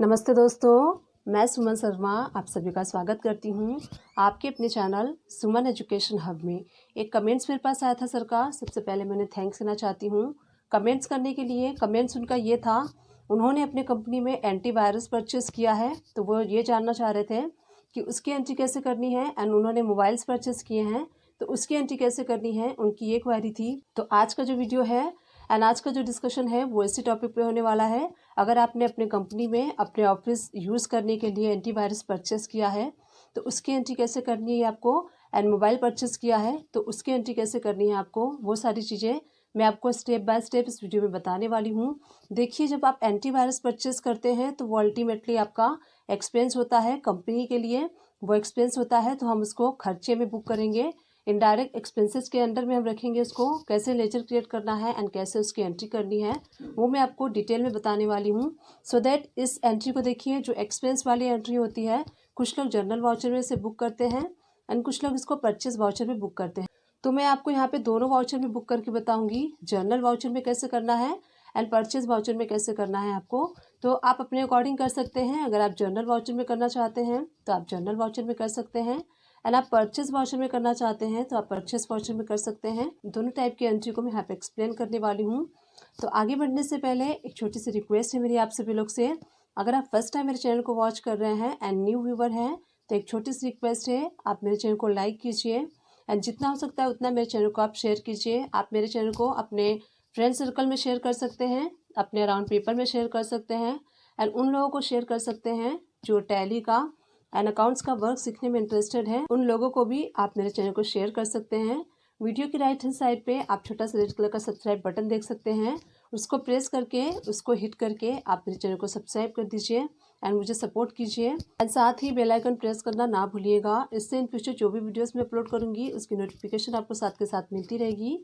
नमस्ते दोस्तों, मैं सुमन शर्मा आप सभी का स्वागत करती हूँ आपके अपने चैनल सुमन एजुकेशन हब में। एक कमेंट्स मेरे पास आया था सर का, सबसे पहले मैंने थैंक्स देना चाहती हूँ कमेंट्स करने के लिए। कमेंट्स उनका ये था, उन्होंने अपनी कंपनी में एंटीवायरस परचेज़ किया है, तो वो ये जानना चाह रहे थे कि उसकी एंट्री कैसे करनी है। एंड उन्होंने मोबाइल्स परचेज़ किए हैं, तो उसकी एंट्री कैसे करनी है, उनकी ये क्वेरी थी। तो आज का जो वीडियो है एंड आज का जो डिस्कशन है वो इसी टॉपिक पे होने वाला है। अगर आपने अपने कंपनी में अपने ऑफिस यूज़ करने के लिए एंटीवायरस परचेस किया है तो उसकी एंट्री कैसे करनी है आपको, एंड मोबाइल परचेस किया है तो उसकी एंट्री कैसे करनी है आपको, वो सारी चीज़ें मैं आपको स्टेप बाय स्टेप इस वीडियो में बताने वाली हूँ। देखिए, जब आप एंटीवायरस परचेस करते हैं तो वो अल्टीमेटली आपका एक्सपेंस होता है कंपनी के लिए। वो एक्सपेंस होता है तो हम उसको खर्चे में बुक करेंगे, इनडायरेक्ट एक्सपेंसेस के अंडर में हम रखेंगे उसको। कैसे लेजर क्रिएट करना है एंड कैसे उसकी एंट्री करनी है वो मैं आपको डिटेल में बताने वाली हूँ। सो दैट इस एंट्री को देखिए, जो एक्सपेंस वाली एंट्री होती है कुछ लोग जर्नल वाउचर में से बुक करते हैं एंड कुछ लोग इसको परचेज वाउचर में बुक करते हैं। तो मैं आपको यहाँ पे दोनों वाउचर में बुक करके बताऊंगी, जर्नल वाउचर में कैसे करना है एंड परचेज वाउचर में कैसे करना है आपको। तो आप अपने अकॉर्डिंग कर सकते हैं। अगर आप जर्नल वाउचर में करना चाहते हैं तो आप जर्नल वाउचर में कर सकते हैं, एंड आप परचेज वाउचर में करना चाहते हैं तो आप परचेज वाउचर में कर सकते हैं। दोनों टाइप की एंट्री को मैं यहाँ पे एक्सप्लेन करने वाली हूँ। तो आगे बढ़ने से पहले एक छोटी सी रिक्वेस्ट है मेरी आप सभी लोग से। अगर आप फर्स्ट टाइम मेरे चैनल को वॉच कर रहे हैं एंड न्यू व्यूवर हैं तो एक छोटी सी रिक्वेस्ट है, आप मेरे चैनल को लाइक कीजिए एंड जितना हो सकता है उतना मेरे चैनल को आप शेयर कीजिए। आप मेरे चैनल को अपने फ्रेंड सर्कल में शेयर कर सकते हैं, अपने अराउंड पीपल में शेयर कर सकते हैं, एंड उन लोगों को शेयर कर सकते हैं जो टैली का एंड अकाउंट्स का वर्क सीखने में इंटरेस्टेड है। उन लोगों को भी आप मेरे चैनल को शेयर कर सकते हैं। वीडियो की राइट हैंड साइड पे आप छोटा सा रेड कलर का सब्सक्राइब बटन देख सकते हैं, उसको प्रेस करके उसको हिट करके आप मेरे चैनल को सब्सक्राइब कर दीजिए एंड मुझे सपोर्ट कीजिए। एंड साथ ही बेल आइकन प्रेस करना ना भूलिएगा, इससे इन फ्यूचर जो भी वीडियोस मैं अपलोड करूंगी उसकी नोटिफिकेशन आपको साथ के साथ मिलती रहेगी।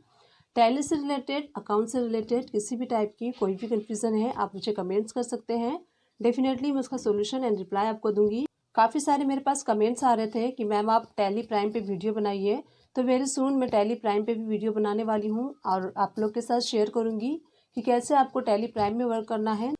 टैली से रिलेटेड, अकाउंट से रिलेटेड किसी भी टाइप की कोई भी कन्फ्यूज़न है आप मुझे कमेंट्स कर सकते हैं। डेफिनेटली मैं उसका सोल्यूशन एंड रिप्लाई आपको दूंगी। काफ़ी सारे मेरे पास कमेंट्स आ रहे थे कि मैम आप टैली प्राइम पे वीडियो बनाइए, तो वेरी सून मैं टैली प्राइम पे भी वीडियो बनाने वाली हूँ और आप लोग के साथ शेयर करूँगी कि कैसे आपको टैली प्राइम में वर्क करना है।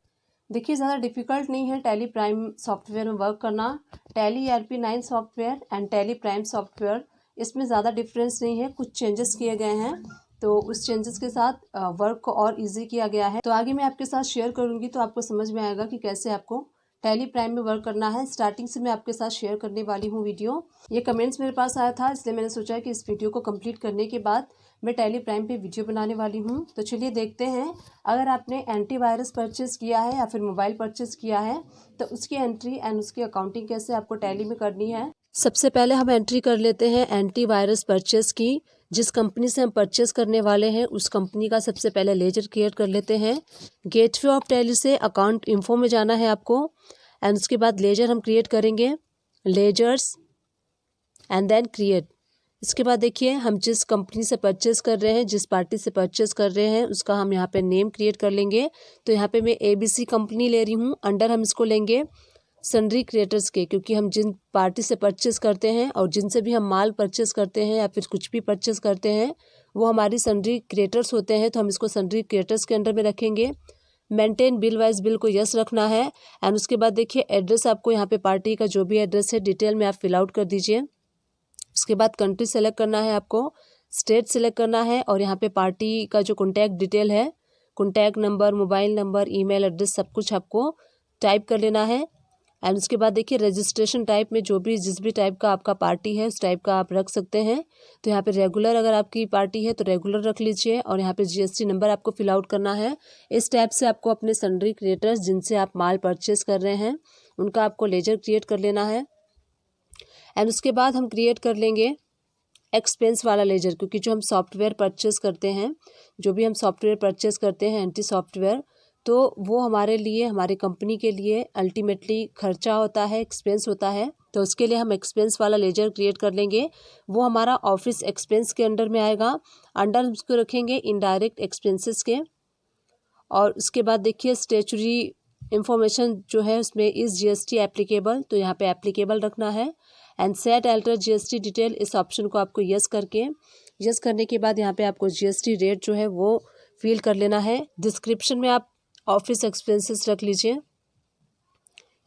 देखिए, ज़्यादा डिफिकल्ट नहीं है टैली प्राइम सॉफ्टवेयर में वर्क करना। Tally ERP9 software and tally prime software, इसमें ज़्यादा डिफरेंस नहीं है, कुछ चेंजेस किए गए हैं तो उस चेंजेस के साथ वर्क को और इजी किया गया है। तो आगे मैं आपके साथ शेयर करूँगी तो आपको समझ में आएगा कि कैसे आपको टैली प्राइम में वर्क करना है। स्टार्टिंग से मैं आपके साथ शेयर करने वाली हूँ वीडियो। ये कमेंट्स मेरे पास आया था इसलिए मैंने सोचा कि इस वीडियो को कंप्लीट करने के बाद मैं टैली प्राइम पे वीडियो बनाने वाली हूँ। तो चलिए देखते हैं, अगर आपने एंटीवायरस परचेज़ किया है या फिर मोबाइल परचेज़ किया है तो उसकी एंट्री एंड उसकी अकाउंटिंग कैसे आपको टैली में करनी है। सबसे पहले हम एंट्री कर लेते हैं एंटीवायरस परचेज़ की। जिस कंपनी से हम परचेज़ करने वाले हैं उस कंपनी का सबसे पहले लेजर क्रिएट कर लेते हैं। गेटवे ऑफ टैली से अकाउंट इन्फो में जाना है आपको एंड उसके बाद लेजर हम क्रिएट करेंगे, लेजर्स एंड देन क्रिएट। इसके बाद देखिए, हम जिस कंपनी से परचेज़ कर रहे हैं, जिस पार्टी से परचेज़ कर रहे हैं उसका हम यहाँ पे नेम क्रिएट कर लेंगे। तो यहाँ पे मैं ABC कंपनी ले रही हूँ, अंडर हम इसको लेंगे सन्ड्री क्रिएटर्स के, क्योंकि हम जिन पार्टी से परचेज़ करते हैं और जिनसे भी हम माल परचेज़ करते हैं या फिर कुछ भी परचेज़ करते हैं वो हमारी सन्ड्री क्रिएटर्स होते हैं, तो हम इसको सन्ड्री क्रिएटर्स के अंडर में रखेंगे। मेंटेन बिल वाइज बिल को यस रखना है एंड उसके बाद देखिए, एड्रेस आपको यहाँ पे पार्टी का जो भी एड्रेस है डिटेल में आप फिल आउट कर दीजिए। उसके बाद कंट्री सेलेक्ट करना है आपको, स्टेट सेलेक्ट करना है और यहाँ पे पार्टी का जो कॉन्टैक्ट डिटेल है, contact number, mobile number, email address सब कुछ आपको टाइप कर लेना है। एंड उसके बाद देखिए, रजिस्ट्रेशन टाइप में जो भी जिस भी टाइप का आपका पार्टी है उस टाइप का आप रख सकते हैं। तो यहाँ पे रेगुलर अगर आपकी पार्टी है तो रेगुलर रख लीजिए और यहाँ पे GST नंबर आपको फिल आउट करना है। इस टाइप से आपको अपने सन्ड्री क्रिएटर्स जिनसे आप माल परचेज कर रहे हैं उनका आपको लेजर क्रिएट कर लेना है। एंड उसके बाद हम क्रिएट कर लेंगे एक्सपेंस वाला लेजर, क्योंकि जो हम सॉफ्टवेयर परचेज़ करते हैं, जो भी हम सॉफ्टवेयर परचेज़ करते हैं एंटी सॉफ्टवेयर, तो वो हमारे लिए, हमारी कंपनी के लिए अल्टीमेटली खर्चा होता है, एक्सपेंस होता है। तो उसके लिए हम एक्सपेंस वाला लेजर क्रिएट कर लेंगे। वो हमारा ऑफिस एक्सपेंस के अंडर में आएगा, अंडर उसको रखेंगे इनडायरेक्ट एक्सपेंसेस के। और उसके बाद देखिए, स्टेचुरी इंफॉर्मेशन जो है उसमें इस GST एप्लीकेबल, तो यहाँ पे एप्लीकेबल रखना है। And set alter GST detail, इस ऑप्शन को आपको यस करने के बाद यहाँ पे आपको GST रेट जो है वो फिल कर लेना है। डिस्क्रिप्शन में आप ऑफिस एक्सपेंसेस रख लीजिए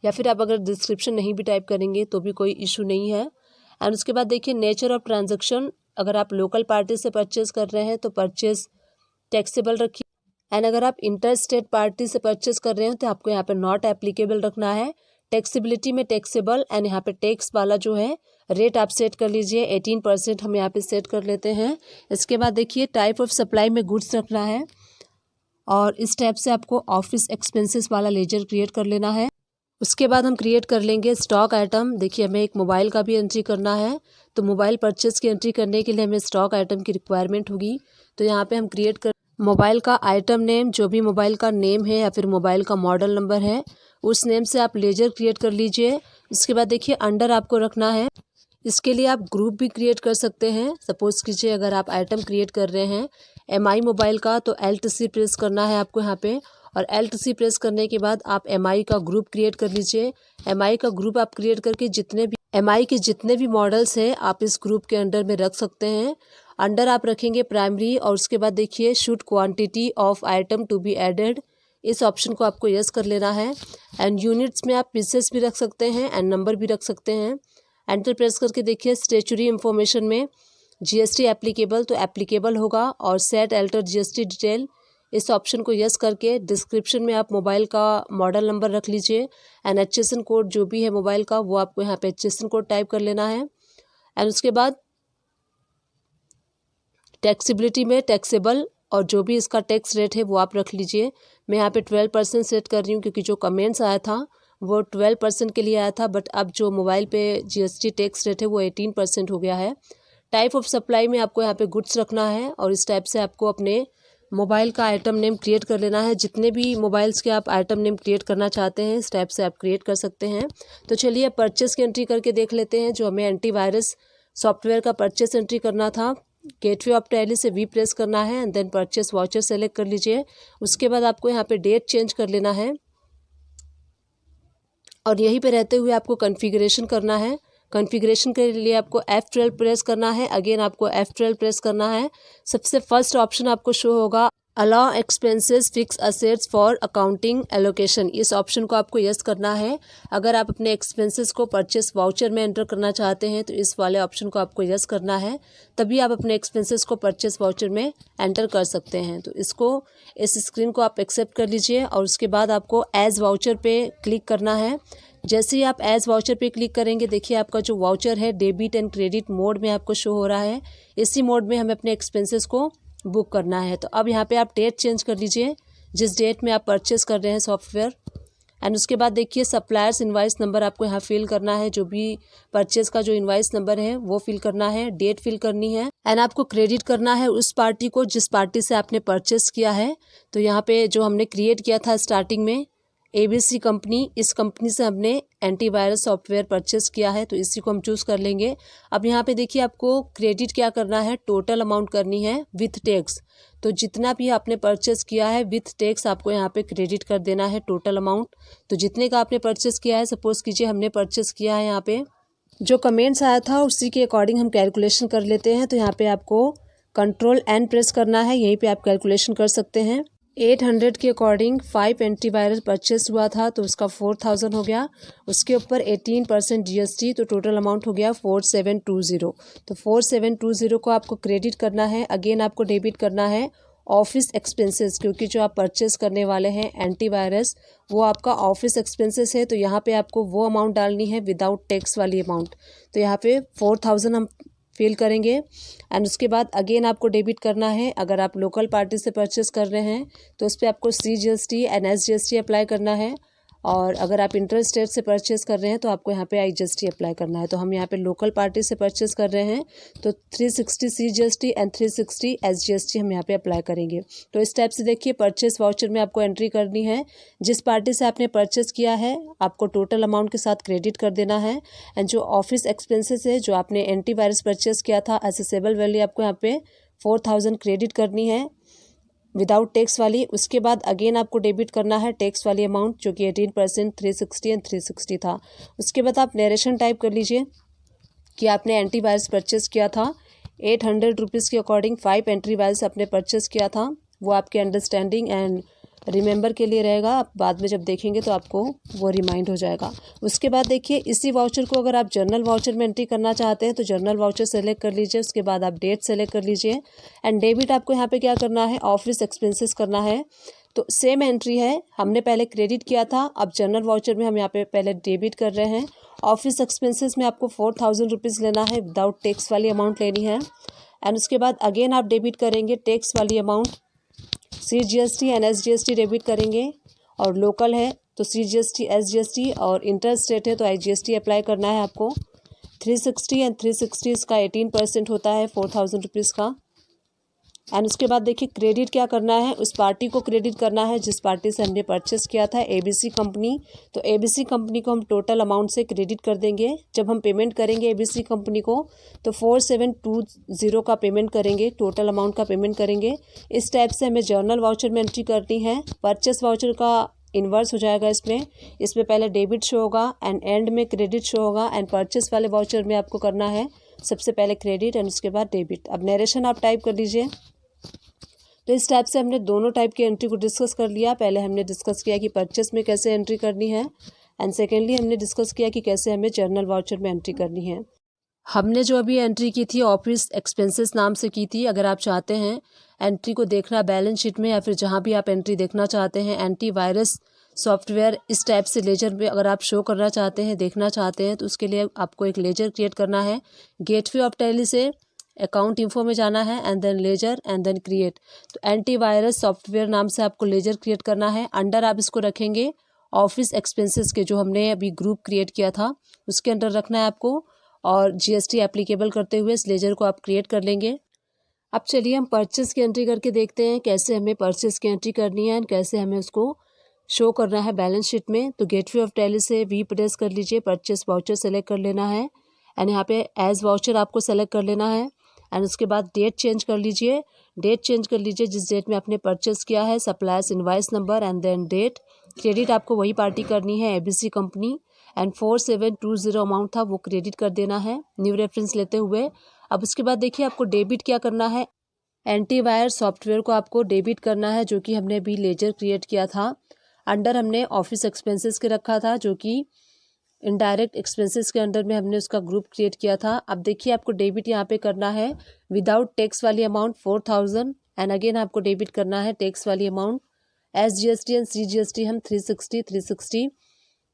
या फिर आप अगर डिस्क्रिप्शन नहीं भी टाइप करेंगे तो भी कोई इशू नहीं है। एंड उसके बाद देखिए नेचर ऑफ ट्रांजैक्शन, अगर आप लोकल पार्टी से परचेस कर रहे हैं तो परचेस टैक्सेबल रखिए, एंड अगर आप इंटर स्टेट पार्टी से परचेस कर रहे हैं तो आपको यहाँ पे नॉट एप्लीकेबल रखना है। टैक्सेबिलिटी में टैक्सेबल, एंड यहाँ पे टैक्स वाला जो है रेट आप सेट कर लीजिए, 18% हम यहाँ पे सेट कर लेते हैं। इसके बाद देखिए टाइप ऑफ सप्लाई में गुड्स रखना है, और इस टाइप से आपको ऑफिस एक्सपेंसेस वाला लेजर क्रिएट कर लेना है। उसके बाद हम क्रिएट कर लेंगे स्टॉक आइटम। देखिए हमें एक मोबाइल का भी एंट्री करना है, तो मोबाइल परचेस की एंट्री करने के लिए हमें स्टॉक आइटम की रिक्वायरमेंट होगी। तो यहाँ पे हम क्रिएट कर मोबाइल का आइटम नेम, जो भी मोबाइल का नेम है या फिर मोबाइल का मॉडल नंबर है उस नेम से आप लेजर क्रिएट कर लीजिए। इसके बाद देखिए अंडर आपको रखना है, इसके लिए आप ग्रुप भी क्रिएट कर सकते हैं। सपोज कीजिए अगर आप आइटम क्रिएट कर रहे हैं MI मोबाइल का, तो LTC प्रेस करना है आपको यहाँ पे, और LTC प्रेस करने के बाद आप MI का ग्रुप क्रिएट कर लीजिए। MI का ग्रुप आप क्रिएट करके जितने भी MI के जितने भी मॉडल्स हैं आप इस ग्रुप के अंडर में रख सकते हैं। अंडर आप रखेंगे प्राइमरी, और उसके बाद देखिए should quantity of item to be added, इस ऑप्शन को आपको यस कर लेना है। एंड यूनिट्स में आप पीसेस भी रख सकते हैं एंड नंबर भी रख सकते हैं। एंटर प्रेस करके देखिए स्टेचुरी इंफॉर्मेशन में GST एप्लीकेबल, तो एप्लीकेबल होगा, और सेट अल्टर GST डिटेल, इस ऑप्शन को यस करके डिस्क्रिप्शन में आप मोबाइल का मॉडल नंबर रख लीजिए, एंड HSN कोड जो भी है मोबाइल का वो आपको यहाँ पे HSN कोड टाइप कर लेना है। एंड उसके बाद टैक्सेबिलिटी में टैक्सेबल, और जो भी इसका टैक्स रेट है वो आप रख लीजिए। मैं यहाँ पे 12% सेट कर रही हूँ, क्योंकि जो कमेंट्स आया था वो 12% के लिए आया था, बट अब जो मोबाइल पे GST टैक्स रेट है वो 18% हो गया है। टाइप ऑफ सप्लाई में आपको यहाँ पे गुड्स रखना है, और इस टाइप से आपको अपने मोबाइल का आइटम नेम क्रिएट कर लेना है। जितने भी मोबाइल्स के आप आइटम नेम क्रिएट करना चाहते हैं इस टाइप से आप क्रिएट कर सकते हैं। तो चलिए परचेस की एंट्री करके देख लेते हैं। जो हमें एंटीवायरस सॉफ्टवेयर का परचेस एंट्री करना था, गेटवे ऑफ टैली से V प्रेस करना है, and then purchase voucher select कर लीजिए। उसके बाद आपको यहाँ पे डेट चेंज कर लेना है, और यहीं पे रहते हुए आपको कॉन्फ़िगरेशन करना है। कॉन्फ़िगरेशन के लिए आपको F12 प्रेस करना है, अगेन आपको F12 प्रेस करना है। सबसे फर्स्ट ऑप्शन आपको शो होगा allow expenses fix assets for accounting allocation, इस ऑप्शन को आपको यस करना है। अगर आप अपने एक्सपेंसेस को परचेस वाउचर में एंटर करना चाहते हैं तो इस वाले ऑप्शन को आपको यस करना है, तभी आप अपने एक्सपेंसेस को परचेस वाउचर में एंटर कर सकते हैं। तो इस स्क्रीन को आप एक्सेप्ट कर लीजिए, और उसके बाद आपको एज वाउचर पे क्लिक करना है। जैसे ही आप एज वाउचर पे क्लिक करेंगे देखिए आपका जो वाउचर है डेबिट एंड क्रेडिट मोड में आपको शो हो रहा है। इसी मोड में हमें अपने एक्सपेंसेस को बुक करना है। तो अब यहाँ पे आप डेट चेंज कर लीजिए, जिस डेट में आप परचेस कर रहे हैं सॉफ्टवेयर। एंड उसके बाद देखिए सप्लायर्स इनवाइस नंबर आपको यहाँ फिल करना है, जो भी परचेस का जो इनवाइस नंबर है वो फिल करना है, डेट फिल करनी है, एंड आपको क्रेडिट करना है उस पार्टी को जिस पार्टी से आपने परचेस किया है। तो यहाँ पे जो हमने क्रिएट किया था स्टार्टिंग में ABC कंपनी, इस कंपनी से हमने एंटीवायरस सॉफ्टवेयर परचेस किया है, तो इसी को हम चूज़ कर लेंगे। अब यहाँ पे देखिए आपको क्रेडिट क्या करना है, टोटल अमाउंट करनी है विथ टैक्स। तो जितना भी आपने परचेस किया है विथ टैक्स आपको यहाँ पे क्रेडिट कर देना है टोटल अमाउंट। तो जितने का आपने परचेस किया है, सपोज कीजिए हमने परचेस किया है, यहाँ पे जो कमेंट्स आया था उसी के अकॉर्डिंग हम कैलकुलेशन कर लेते हैं। तो यहाँ पे आपको Ctrl+N प्रेस करना है, यहीं पे आप कैलकुलेशन कर सकते हैं। 800 के अकॉर्डिंग 5 एंटीवायरस परचेस हुआ था तो उसका 4000 हो गया, उसके ऊपर 18% GST, तो टोटल अमाउंट हो गया 4720। तो 4720 को आपको क्रेडिट करना है। अगेन आपको डेबिट करना है ऑफिस एक्सपेंसेस, क्योंकि जो आप परचेस करने वाले हैं एंटीवायरस वो आपका ऑफिस एक्सपेंसेस है। तो यहाँ पे आपको वो अमाउंट डालनी है विदाउट टैक्स वाली अमाउंट। तो यहाँ पे 4000 हम फिल करेंगे, एंड उसके बाद अगेन आपको डेबिट करना है। अगर आप लोकल पार्टी से परचेस कर रहे हैं तो उस पर आपको CGST एंड SGST अप्लाई करना है, और अगर आप इंटर स्टेट से परचेस कर रहे हैं तो आपको यहाँ पे IGST अप्लाई करना है। तो हम यहाँ पे लोकल पार्टी से परचेस कर रहे हैं तो 360 CGST एंड 360 SGST हम यहाँ पे अप्लाई करेंगे। तो इस टाइप से देखिए परचेस वाउचर में आपको एंट्री करनी है, जिस पार्टी से आपने परचेस किया है आपको टोटल अमाउंट के साथ क्रेडिट कर देना है, एंड जो ऑफिस एक्सपेंसेस है जो आपने एंटीवायरस परचेस किया था एसेसेबल वैल्यू आपको यहाँ पे 4000 क्रेडिट करनी है विदाउट टैक्स वाली। उसके बाद अगेन आपको डेबिट करना है टैक्स वाली अमाउंट जो कि 18%, 360 एंड 360 था। उसके बाद आप नरेशन टाइप कर लीजिए कि आपने एंटीवायरस परचेस किया था 800 रुपीज़ के अकॉर्डिंग 5 एंटीवायरस आपने परचेस किया था, वो आपके अंडरस्टैंडिंग एंड रिमेंबर के लिए रहेगा, आप बाद में जब देखेंगे तो आपको वो रिमाइंड हो जाएगा। उसके बाद देखिए इसी वाउचर को अगर आप जर्नल वाउचर में एंट्री करना चाहते हैं तो जर्नल वाउचर सेलेक्ट कर लीजिए, उसके बाद आप डेट सेलेक्ट कर लीजिए एंड डेबिट आपको यहाँ पे क्या करना है, ऑफिस एक्सपेंसेस करना है। तो सेम एंट्री है, हमने पहले क्रेडिट किया था, अब जर्नल वाउचर में हम यहाँ पे पहले डेबिट कर रहे हैं। ऑफिस एक्सपेंसेस में आपको 4000 रुपीज़ लेना है, विदाउट टैक्स वाली अमाउंट लेनी है एंड उसके बाद अगेन आप डेबिट करेंगे टैक्स वाली amount, CGST and SGST debit करेंगे और लोकल है तो CGST SGST और इंटर स्टेट है तो IGST अप्लाई करना है आपको। 360 एंड 360 इसका 18% होता है 4000 रुपीज़ का। एंड उसके बाद देखिए क्रेडिट क्या करना है, उस पार्टी को क्रेडिट करना है जिस पार्टी से हमने परचेस किया था, ABC कंपनी। तो ABC कंपनी को हम टोटल अमाउंट से क्रेडिट कर देंगे। जब हम पेमेंट करेंगे ABC कंपनी को तो 4720 का पेमेंट करेंगे, टोटल अमाउंट का पेमेंट करेंगे। इस टाइप से हमें जर्नल वाउचर में एंट्री करनी है। परचेस वाउचर का इन्वर्स हो जाएगा इसमें पहले डेबिट शो होगा एंड एंड में क्रेडिट शो होगा एंड परचेस वाले वाउचर में आपको करना है सबसे पहले क्रेडिट एंड उसके बाद डेबिट। अब नरेशन आप टाइप कर लीजिए। तो इस टाइप से हमने दोनों टाइप की एंट्री को डिस्कस कर लिया। पहले हमने डिस्कस किया कि परचेस में कैसे एंट्री करनी है एंड सेकेंडली हमने डिस्कस किया कि कैसे हमें जर्नल वाउचर में एंट्री करनी है। हमने जो अभी एंट्री की थी ऑफिस एक्सपेंसेस नाम से की थी। अगर आप चाहते हैं एंट्री को देखना बैलेंस शीट में या फिर जहाँ भी आप एंट्री देखना चाहते हैं, एंटीवायरस सॉफ्टवेयर इस टाइप से लेजर में अगर आप शो करना चाहते हैं, देखना चाहते हैं, तो उसके लिए आपको एक लेजर क्रिएट करना है। गेटवे ऑफ टैली से अकाउंट इन्फो में जाना है and then ledger and then create. तो एंटीवायरस सॉफ्टवेयर नाम से आपको लेजर क्रिएट करना है। अंडर आप इसको रखेंगे ऑफिस एक्सपेंसेस के, जो हमने अभी ग्रुप क्रिएट किया था उसके अंडर रखना है आपको और GST एप्लीकेबल करते हुए इस लेजर को आप क्रिएट कर लेंगे। अब चलिए हम परचेस की एंट्री करके देखते हैं कैसे हमें परचेस की एंट्री करनी है एंड कैसे हमें उसको शो करना है बैलेंस शीट में। तो गेटवे ऑफ टैली से V प्रेस कर लीजिए, परचेस वाउचर सेलेक्ट कर लेना है एंड यहाँ पे एज वाउचर आपको सेलेक्ट कर लेना है एंड उसके बाद डेट चेंज कर लीजिए। डेट चेंज कर लीजिए जिस डेट में आपने परचेस किया है, suppliers invoice number and then date. Credit आपको वही पार्टी करनी है ABC कंपनी एंड 4720 अमाउंट था वो क्रेडिट कर देना है न्यू रेफरेंस लेते हुए। अब उसके बाद देखिए आपको डेबिट क्या करना है, एंटीवायर सॉफ्टवेयर को आपको डेबिट करना है जो कि हमने अभी लेजर क्रिएट किया था। अंडर हमने ऑफिस एक्सपेंसेस के रखा था जो कि इनडायरेक्ट एक्सपेंसेस के अंडर में हमने उसका ग्रुप क्रिएट किया था। अब देखिए आपको डेबिट यहाँ पे करना है विदाउट टैक्स वाली अमाउंट 4000 एंड अगेन आपको डेबिट करना है टैक्स वाली अमाउंट। SGST एंड CGST हम 360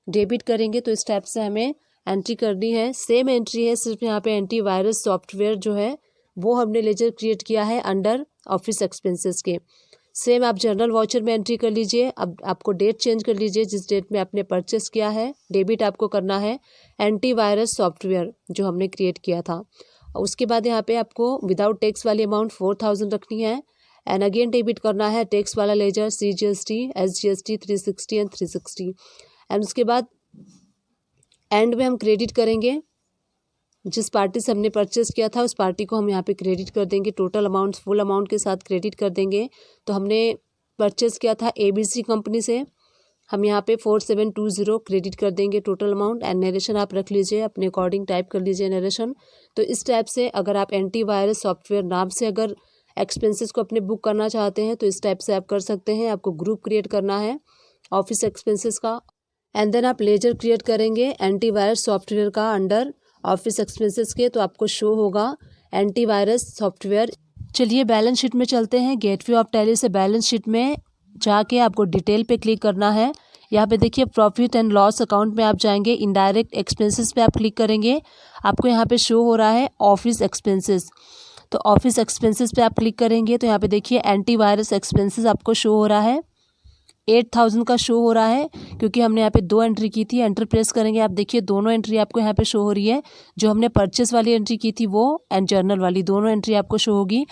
डेबिट करेंगे। तो इस टाइप से हमें एंट्री करनी है। सेम एंट्री है, सिर्फ यहाँ पे एंटीवायरस सॉफ्टवेयर जो है वो हमने लेजर क्रिएट किया है अंडर ऑफिस एक्सपेंसेस के। सेम आप जर्नल वाउचर में एंट्री कर लीजिए। अब आपको डेट चेंज कर लीजिए जिस डेट में आपने परचेस किया है। डेबिट आपको करना है एंटीवायरस सॉफ्टवेयर जो हमने क्रिएट किया था। उसके बाद यहाँ पे आपको विदाउट टैक्स वाली अमाउंट 4000 रखनी है एंड अगेन डेबिट करना है टैक्स वाला ledger CGST SGST 360 and 360 and उसके बाद एंड में हम क्रेडिट करेंगे जिस पार्टी से हमने परचेस किया था उस पार्टी को हम यहाँ पे क्रेडिट कर देंगे, टोटल अमाउंट फुल अमाउंट के साथ क्रेडिट कर देंगे। तो हमने परचेस किया था ABC कंपनी से, हम यहाँ पे 4720 क्रेडिट कर देंगे टोटल अमाउंट एंड नरेशन आप रख लीजिए अपने अकॉर्डिंग, टाइप कर लीजिए नरेशन। तो इस टाइप से अगर आप एंटीवायरस सॉफ्टवेयर नाम से अगर एक्सपेंसेस को अपने बुक करना चाहते हैं तो इस टाइप से आप कर सकते हैं। आपको ग्रुप क्रिएट करना है ऑफिस एक्सपेंसेस का एंड देन आप लेजर क्रिएट करेंगे एंटीवायरस सॉफ्टवेयर का अंडर ऑफिस एक्सपेंसेस के, तो आपको शो होगा एंटीवायरस सॉफ्टवेयर। चलिए बैलेंस शीट में चलते हैं। गेटवे ऑफ टैली से बैलेंस शीट में जाके आपको डिटेल पे क्लिक करना है। यहाँ पे देखिए प्रॉफिट एंड लॉस अकाउंट में आप जाएंगे, इनडायरेक्ट एक्सपेंसेस पे आप क्लिक करेंगे। आपको यहाँ पे शो हो रहा है ऑफिस एक्सपेंसेस, तो ऑफिस एक्सपेंसेस पे आप क्लिक करेंगे तो यहाँ पे देखिए एंटीवायरस एक्सपेंसेस आपको शो हो रहा है। 8000 का शो हो रहा है क्योंकि हमने यहाँ पे 2 एंट्री की थी। एंटर प्रेस करेंगे, आप देखिए दोनों एंट्री आपको यहाँ पे शो हो रही है। जो हमने परचेस वाली एंट्री की थी वो एंड जर्नल वाली दोनों एंट्री आपको शो होगी।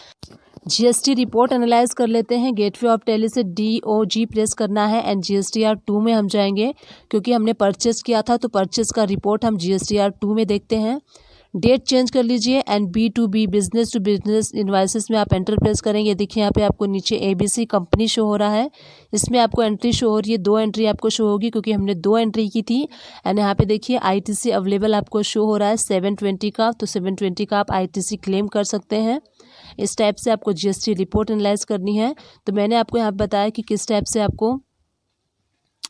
GST रिपोर्ट एनालाइज कर लेते हैं। गेटवे ऑफ टैली से DOG प्रेस करना है एंड GSTR 2 में हम जाएंगे क्योंकि हमने परचेस किया था तो परचेस का रिपोर्ट हम GSTR 2 में देखते हैं। डेट चेंज कर लीजिए and B2B business to business invoices में आप एंटर प्रेस करेंगे। देखिए यहाँ पे आपको नीचे ABC कंपनी शो हो रहा है, इसमें आपको एंट्री शो हो रही है। 2 एंट्री आपको शो होगी क्योंकि हमने 2 एंट्री की थी एंड यहाँ पे देखिए ITC अवेलेबल आपको शो हो रहा है 720 का, तो 720 का आप ITC क्लेम कर सकते हैं। इस टाइप से आपको जीएसटी रिपोर्ट एनालाइज करनी है। तो मैंने आपको यहाँ बताया कि किस टाइप से आपको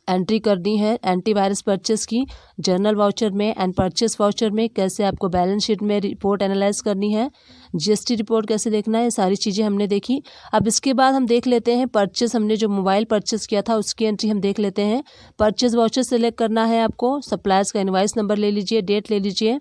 एंट्री करनी है एंटीवायरस परचेस की, जर्नल वाउचर में एंड परचेस वाउचर में कैसे आपको बैलेंस शीट में रिपोर्ट एनालाइज करनी है, जीएसटी रिपोर्ट कैसे देखना है, ये सारी चीज़ें हमने देखी। अब इसके बाद हम देख लेते हैं परचेस, हमने जो मोबाइल परचेस किया था उसकी एंट्री हम देख लेते हैं। परचेस वाउचर सेलेक्ट करना है आपको, सप्लायर्स का इनवॉइस नंबर ले लीजिए, डेट ले लीजिए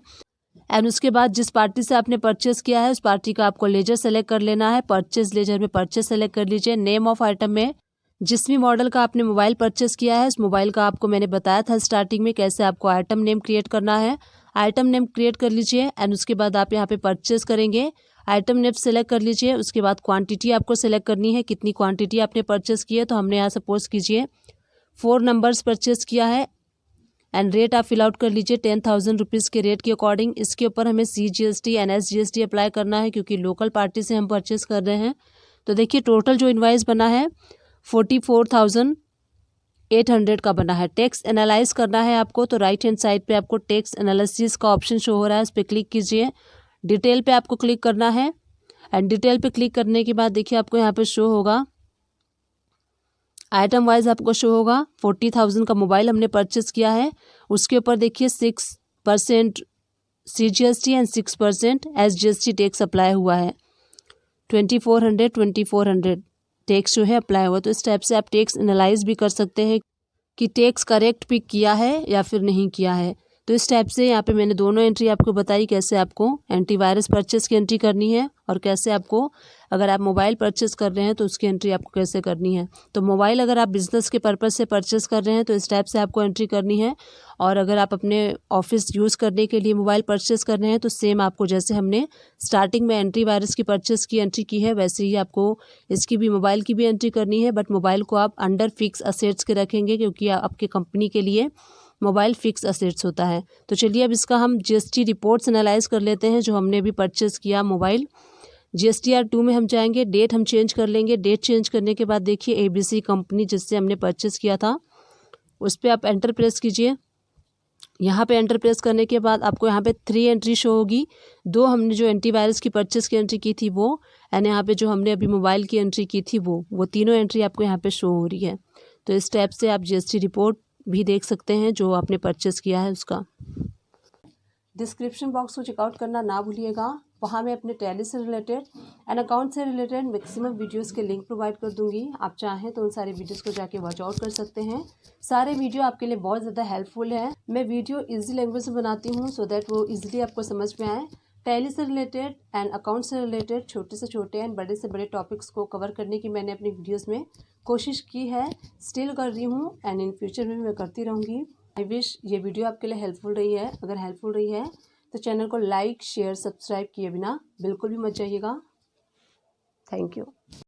एंड उसके बाद जिस पार्टी से आपने परचेस किया है उस पार्टी का आपको लेजर सेलेक्ट कर लेना है। परचेस लेजर में परचेस सेलेक्ट कर लीजिए। नेम ऑफ आइटम में जिस भी मॉडल का आपने मोबाइल परचेस किया है उस मोबाइल का आपको मैंने बताया था स्टार्टिंग में कैसे आपको आइटम नेम क्रिएट करना है। आइटम नेम क्रिएट कर लीजिए एंड उसके बाद आप यहाँ पे परचेस करेंगे, आइटम नेम सेलेक्ट कर लीजिए। उसके बाद क्वांटिटी आपको सेलेक्ट करनी है, कितनी क्वांटिटी आपने परचेस की है। तो हमने यहाँ सपोज कीजिए 4 नंबर्स परचेस किया है एंड रेट आप फिल आउट कर लीजिए 10,000 रुपीज़ के रेट के अकॉर्डिंग। इसके ऊपर हमें CGST एंड SGST अप्लाई करना है क्योंकि लोकल पार्टी से हम परचेस कर रहे हैं। तो देखिए टोटल जो इनवाइस बना है 44,800 का बना है। टैक्स एनालाइज करना है आपको, तो राइट हैंड साइड पे आपको टैक्स एनालिसिस का ऑप्शन शो हो रहा है, उस पर क्लिक कीजिए। डिटेल पे आपको क्लिक करना है एंड डिटेल पे क्लिक करने के बाद देखिए आपको यहाँ पे शो होगा, आइटम वाइज आपको शो होगा 40,000 का मोबाइल हमने परचेस किया है, उसके ऊपर देखिए 6% CGST and 6% SGST tax apply हुआ है। 2400 टैक्स जो है अप्लाई हुआ। तो इस टाइप से आप टैक्स एनालाइज भी कर सकते हैं कि टैक्स करेक्ट पिक किया है या फिर नहीं किया है। तो इस टाइप से यहाँ पे मैंने दोनों एंट्री आपको बताई, कैसे आपको एंटीवायरस परचेस की एंट्री करनी है और कैसे आपको अगर आप मोबाइल परचेस कर रहे हैं तो उसकी एंट्री आपको कैसे करनी है। तो मोबाइल अगर आप बिज़नेस के पर्पज़ से परचेस कर रहे हैं तो इस टाइप से आपको एंट्री करनी है, और अगर आप अपने ऑफिस यूज़ करने के लिए मोबाइल परचेस कर रहे हैं तो सेम आपको जैसे हमने स्टार्टिंग में एंटीवायरस की परचेस की एंट्री की है वैसे ही आपको इसकी भी मोबाइल की भी एंट्री करनी है। बट मोबाइल को आप अंडर फिक्स असेट्स के रखेंगे क्योंकि आपके कंपनी के लिए मोबाइल फिक्स असेट्स होता है। तो चलिए अब इसका हम GST रिपोर्ट्स एनालाइज कर लेते हैं जो हमने अभी परचेस किया मोबाइल। GSTR 2 में हम जाएंगे, डेट हम चेंज कर लेंगे। डेट चेंज करने के बाद देखिए ABC कंपनी जिससे हमने परचेस किया था उस पर आप एंटर प्रेस कीजिए। यहाँ पे एंटर प्रेस करने के बाद आपको यहाँ पे 3 एंट्री शो होगी। 2 हमने जो एंटीवायरस की परचेस की एंट्री की थी वो, एंड यहाँ पे जो हमने अभी मोबाइल की एंट्री की थी वो तीनों एंट्री आपको यहाँ पे शो हो रही है। तो इस टाइप से आप GST रिपोर्ट भी देख सकते हैं जो आपने परचेस किया है उसका। डिस्क्रिप्शन बॉक्स को चेकआउट करना ना भूलिएगा, वहाँ मैं अपने टैली से रिलेटेड एंड अकाउंट से रिलेटेड मैक्सिमम वीडियोस के लिंक प्रोवाइड कर दूंगी। आप चाहें तो उन सारे वीडियोस को जाके वॉच आउट कर सकते हैं। सारे वीडियो आपके लिए बहुत ज़्यादा हेल्पफुल है। मैं वीडियो इजी लैंग्वेज में बनाती हूँ सो दैट वो इजीली आपको समझ में आए। टैली से रिलेटेड एंड अकाउंट से रिलेटेड छोटे से छोटे एंड बड़े से बड़े टॉपिक्स को कवर करने की मैंने अपनी वीडियोज़ में कोशिश की है, स्टिल कर रही हूँ एंड इन फ्यूचर में मैं करती रहूँगी। आई विश ये वीडियो आपके लिए हेल्पफुल रही है। अगर हेल्पफुल रही है तो चैनल को लाइक शेयर सब्सक्राइब किए बिना बिल्कुल भी मत जाइएगा। Thank you.